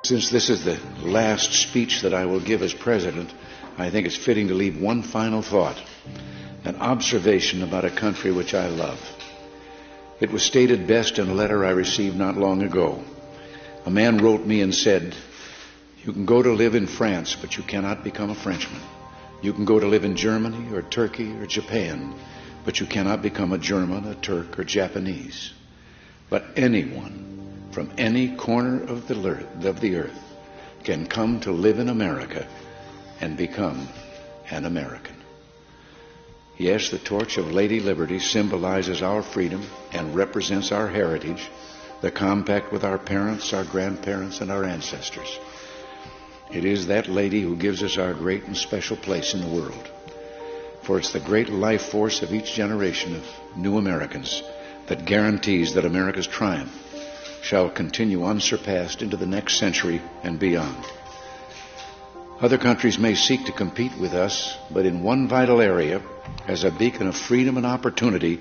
Since this is the last speech that I will give as president, I think it's fitting to leave one final thought, an observation about a country which I love. It was stated best in a letter I received not long ago. A man wrote me and said, "You can go to live in France, but you cannot become a Frenchman. You can go to live in Germany or Turkey or Japan, but you cannot become a German, a Turk, or Japanese. But anyone from any corner of the earth can come to live in America and become an American." Yes, the torch of Lady Liberty symbolizes our freedom and represents our heritage, the compact with our parents, our grandparents, and our ancestors. It is that lady who gives us our great and special place in the world. For it's the great life force of each generation of new Americans that guarantees that America's triumph shall continue unsurpassed into the next century and beyond. Other countries may seek to compete with us, but in one vital area, as a beacon of freedom and opportunity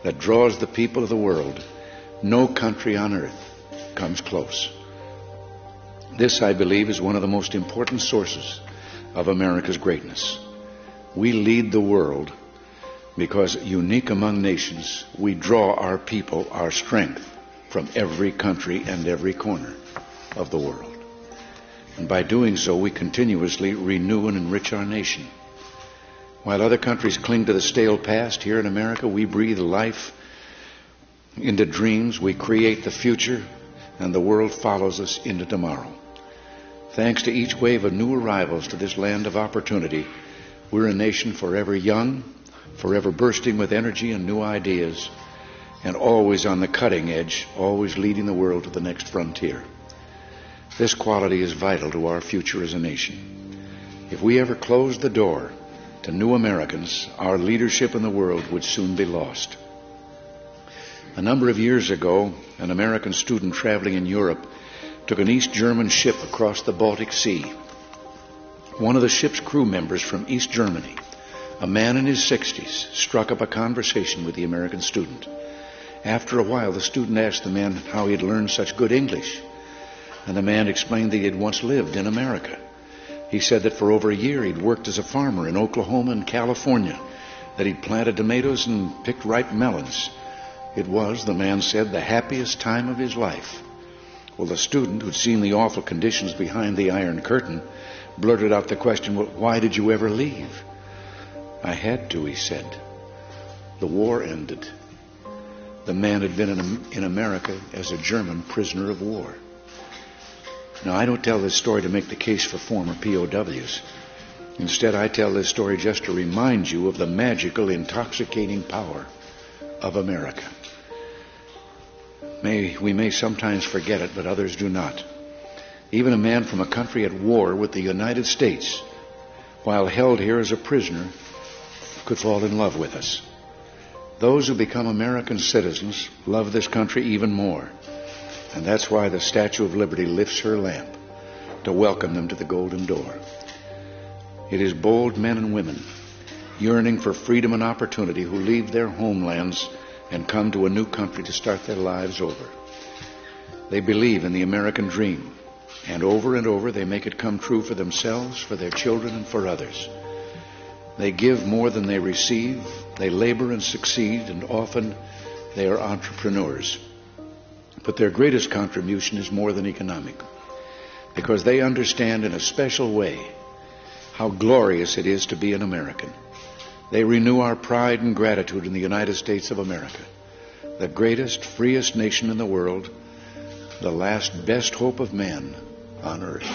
that draws the people of the world, no country on earth comes close. This, I believe, is one of the most important sources of America's greatness. We lead the world because, unique among nations, we draw our people, our strength, from every country and every corner of the world. And by doing so, we continuously renew and enrich our nation. While other countries cling to the stale past, here in America, we breathe life into dreams, we create the future, and the world follows us into tomorrow. Thanks to each wave of new arrivals to this land of opportunity, we're a nation forever young, forever bursting with energy and new ideas, and always on the cutting edge, always leading the world to the next frontier. This quality is vital to our future as a nation. If we ever closed the door to new Americans, our leadership in the world would soon be lost. A number of years ago, an American student traveling in Europe took an East German ship across the Baltic Sea. One of the ship's crew members from East Germany, a man in his 60s, struck up a conversation with the American student. After a while, the student asked the man how he had learned such good English, and the man explained that he had once lived in America. He said that for over a year he'd worked as a farmer in Oklahoma and California, that he'd planted tomatoes and picked ripe melons. It was, the man said, the happiest time of his life. Well, the student, who'd seen the awful conditions behind the Iron Curtain, blurted out the question, "Well, why did you ever leave?" "I had to," he said. The war ended. The man had been in America as a German prisoner of war. Now, I don't tell this story to make the case for former POWs. Instead, I tell this story just to remind you of the magical, intoxicating power of America. We may sometimes forget it, but others do not. Even a man from a country at war with the United States, while held here as a prisoner, could fall in love with us. Those who become American citizens love this country even more. And that's why the Statue of Liberty lifts her lamp to welcome them to the golden door. It is bold men and women yearning for freedom and opportunity who leave their homelands and come to a new country to start their lives over. They believe in the American dream, and over they make it come true for themselves, for their children, and for others. They give more than they receive, they labor and succeed, and often they are entrepreneurs. But their greatest contribution is more than economic, because they understand in a special way how glorious it is to be an American. They renew our pride and gratitude in the United States of America, the greatest, freest nation in the world, the last best hope of man on earth.